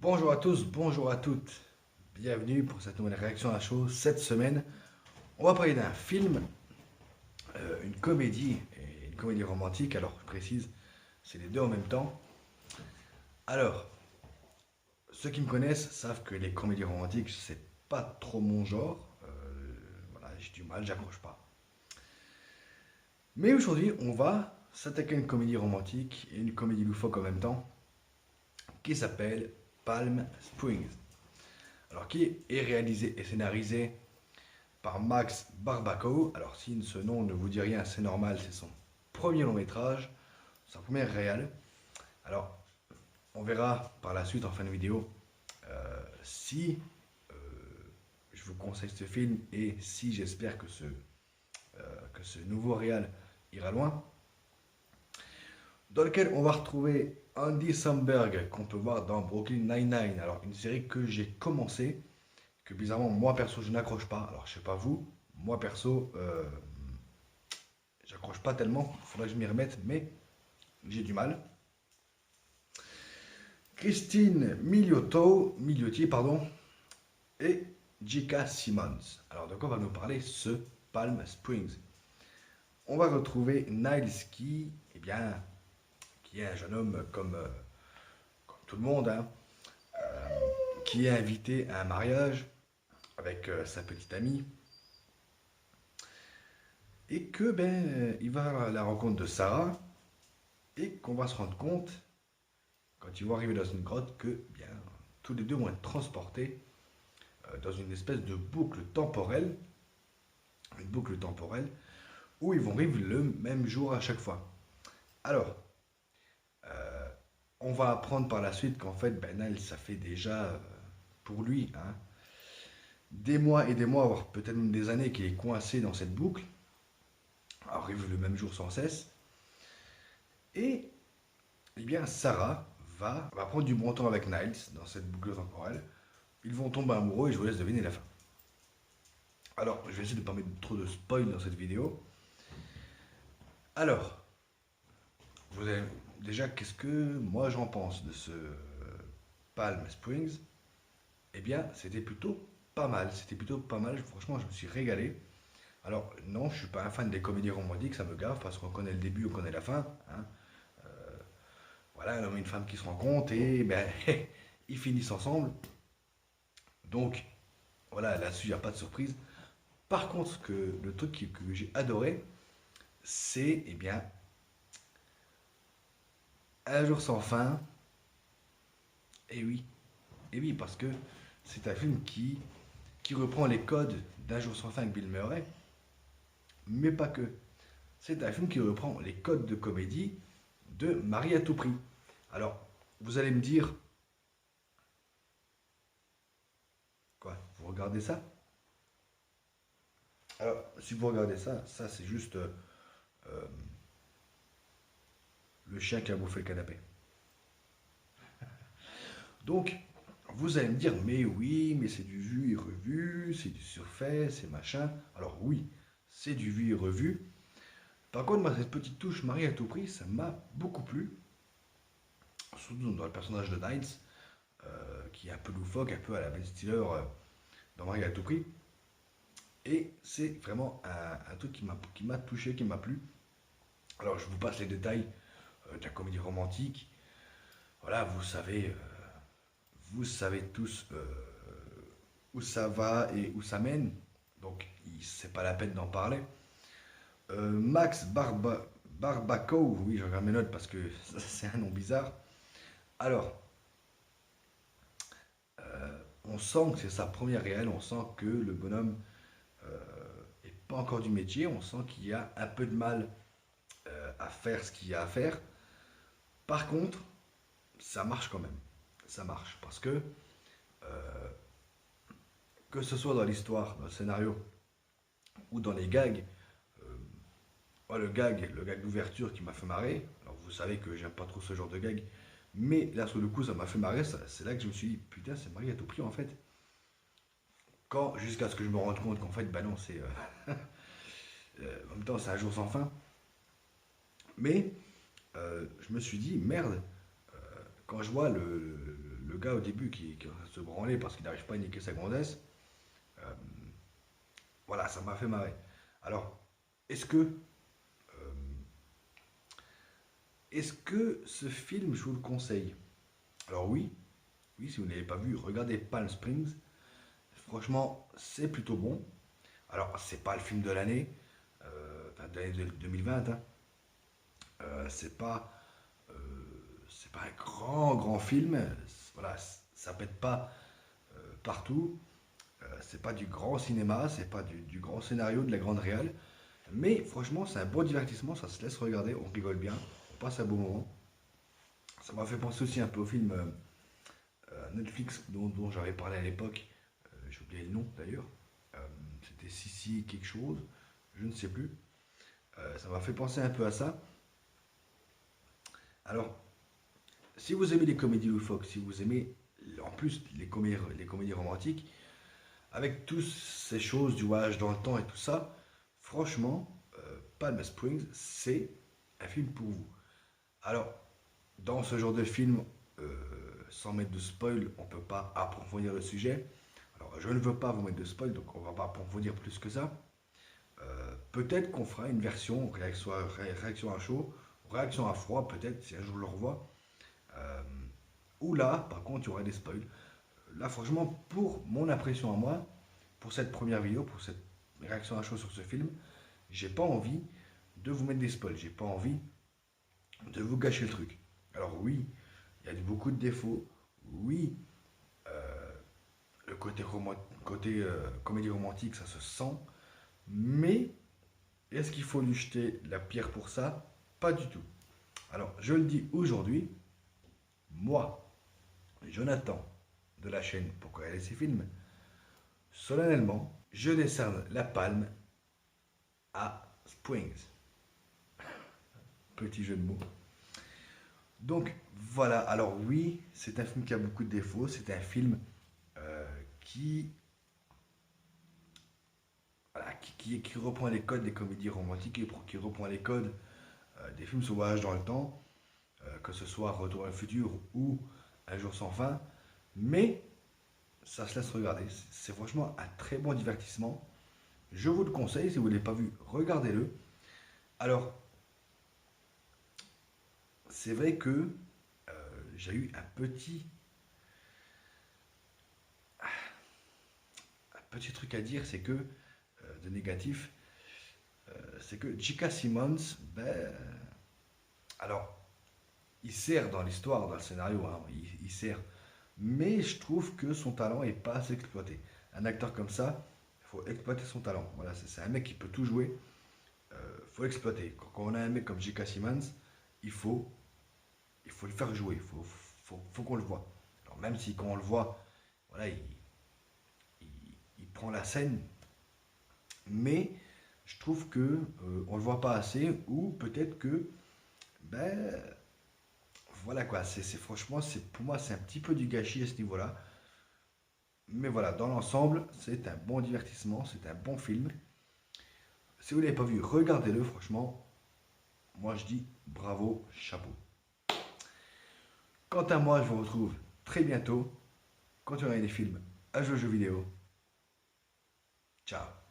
Bonjour à tous, bonjour à toutes. Bienvenue pour cette nouvelle réaction à chaud. Cette semaine, on va parler d'un film, une comédie et une comédie romantique. Alors, je précise, c'est les deux en même temps. Alors, ceux qui me connaissent savent que les comédies romantiques, c'est pas trop mon genre. Voilà, j'ai du mal, j'accroche pas. Mais aujourd'hui, on va s'attaquer à une comédie romantique et une comédie loufoque en même temps, qui s'appelle Palm Springs. Alors, qui est réalisé et scénarisé par Max Barbaco. Alors, si ce nom ne vous dit rien, c'est normal, c'est son premier long métrage, sa première réal. Alors, on verra par la suite en fin de vidéo si je vous conseille ce film et si j'espère que ce nouveau réal ira loin. Dans lequel on va retrouver Andy Samberg, qu'on peut voir dans Brooklyn Nine-Nine. Alors, une série que j'ai commencé, que bizarrement, moi perso, je n'accroche pas. Alors, je sais pas vous, moi perso, j'accroche pas tellement, il faudrait que je m'y remette, mais j'ai du mal. Christine Milioti, pardon, et J.K. Simmons. Alors de quoi va nous parler ce Palm Springs? On va retrouver Niles eh bien, qui est un jeune homme comme tout le monde, hein, qui est invité à un mariage avec sa petite amie, et que il va à la rencontre de Sarah, et qu'on va se rendre compte quand ils vont arriver dans une grotte que bien tous les deux vont être transportés dans une espèce de une boucle temporelle où ils vont vivre le même jour à chaque fois. Alors, on va apprendre par la suite qu'en fait, Nile, ça fait déjà pour lui des mois et des mois, voire peut-être même des années qu'il est coincé dans cette boucle. Alors, il vit le même jour sans cesse. Et, eh bien, Sarah va prendre du bon temps avec Niles dans cette boucle temporelle. Ils vont tomber amoureux et je vous laisse deviner la fin. Alors, je vais essayer de ne pas mettre trop de spoil dans cette vidéo. Alors, vous avez déjà, qu'est-ce que moi j'en pense de ce Palm Springs? Eh bien, c'était plutôt pas mal. C'était plutôt pas mal. Franchement, je me suis régalé. Alors, non, je suis pas un fan des comédies romantiques, ça me gave parce qu'on connaît le début, on connaît la fin, hein. Voilà, un homme et une femme qui se rencontrent et ben, ils finissent ensemble. Donc, voilà, là-dessus, il n'y a pas de surprise. Par contre, le truc que j'ai adoré, c'est, eh bien, Un jour sans fin. Et oui, et oui, parce que c'est un film qui reprend les codes d'Un jour sans fin avec Bill Murray, mais pas que. C'est un film qui reprend les codes de comédie de Marie à tout prix. Alors, vous allez me dire, quoi, vous regardez ça? Alors, si vous regardez ça, ça c'est juste le chien qui a bouffé le canapé. Donc, vous allez me dire, mais oui, mais c'est du vu et revu, c'est du surfait, c'est machin. Alors oui, c'est du vu et revu. Par contre, moi, cette petite touche Marie à tout prix, ça m'a beaucoup plu. Surtout dans le personnage de Niles, qui est un peu loufoque, un peu à la Ben Stiller dans Marie à tout prix. Et c'est vraiment un truc qui m'a touché, qui m'a plu. Alors, je vous passe les détails de la comédie romantique. Voilà, vous savez tous où ça va et où ça mène. Donc, c'est pas la peine d'en parler. Barbaco, oui, je regarde mes notes parce que c'est un nom bizarre. Alors, on sent que c'est sa première réelle, on sent que le bonhomme n'est pas encore du métier, on sent qu'il y a un peu de mal à faire ce qu'il y a à faire. Par contre, ça marche quand même. Ça marche parce que ce soit dans l'histoire, dans le scénario ou dans les gags, moi, le gag d'ouverture qui m'a fait marrer. Alors vous savez que j'aime pas trop ce genre de gag, mais là sur le coup ça m'a fait marrer. C'est là que je me suis dit putain c'est Marie à tout prix en fait. Quand jusqu'à ce que je me rende compte qu'en fait bah non c'est en même temps c'est un jour sans fin. Mais je me suis dit merde quand je vois le gars au début qui va se branler parce qu'il n'arrive pas à niquer sa gonzesse. Euh, voilà, ça m'a fait marrer. Alors, est-ce que, euh, est-ce que ce film, je vous le conseille? Alors oui, oui, si vous n'avez pas vu, regardez Palm Springs. Franchement, c'est plutôt bon. Alors, c'est pas le film de l'année, enfin, de l'année 2020, hein. C'est pas, euh, c'est pas un grand film. Voilà, ça pète pas partout. C'est pas du grand cinéma, c'est pas du grand scénario, de la grande réal. Mais franchement, c'est un bon divertissement, ça se laisse regarder, on rigole bien, on passe un bon moment. Ça m'a fait penser aussi un peu au film Netflix dont j'avais parlé à l'époque. J'ai oublié le nom d'ailleurs. Euh, C'était Sissi quelque chose, je ne sais plus. Ça m'a fait penser un peu à ça. Alors, si vous aimez les comédies loufoques, si vous aimez en plus les comédies romantiques, avec toutes ces choses du voyage dans le temps et tout ça, franchement, Palm Springs, c'est un film pour vous. Alors, dans ce genre de film, euh, sans mettre de spoil, on ne peut pas approfondir le sujet. Alors, je ne veux pas vous mettre de spoil, donc on ne va pas approfondir plus que ça. Peut-être qu'on fera une version réaction à chaud, réaction à froid, peut-être, si un jour je le revois. Euh, Ou là, par contre, il y aura des spoils. Là, franchement, pour mon impression à moi, pour cette première vidéo, pour cette réaction à chaud sur ce film, j'ai pas envie de vous mettre des spoils. J'ai pas envie de vous gâcher le truc. Alors oui, il y a beaucoup de défauts. Oui, le côté comédie romantique, ça se sent. Mais est-ce qu'il faut lui jeter la pierre pour ça? Pas du tout. Alors, je le dis aujourd'hui, moi, Jonathan, de la chaîne Pourquoi aller ces films, solennellement, je décerne la palme à Springs. Petit jeu de mots. Donc voilà, alors oui, c'est un film qui a beaucoup de défauts, c'est un film euh, qui, voilà, qui reprend les codes des comédies romantiques, qui reprend les codes des films sur voyage dans le temps, que ce soit Retour à le futur ou Un jour sans fin, mais ça se laisse regarder. C'est franchement un très bon divertissement. Je vous le conseille, si vous ne l'avez pas vu, regardez-le. Alors, c'est vrai que j'ai eu un petit truc à dire, c'est que, de négatif, c'est que J.K. Simmons, ben, alors, il sert dans l'histoire, dans le scénario, hein, il sert. Mais je trouve que son talent est pas assez exploité. Un acteur comme ça, il faut exploiter son talent. Voilà, c'est un mec qui peut tout jouer. Il faut l'exploiter. Quand on a un mec comme J.K. Simmons, il faut, il faut le faire jouer. Faut qu'on le voit. Alors même si quand on le voit, voilà, il prend la scène, mais je trouve que on le voit pas assez, ou peut-être que ben voilà quoi, franchement, c'est pour moi c'est un petit peu du gâchis à ce niveau-là. Mais voilà, dans l'ensemble, c'est un bon divertissement, c'est un bon film. Si vous ne l'avez pas vu, regardez-le, franchement. Moi, je dis bravo, chapeau. Quant à moi, je vous retrouve très bientôt quand il y aura des films à jeux vidéo. Ciao.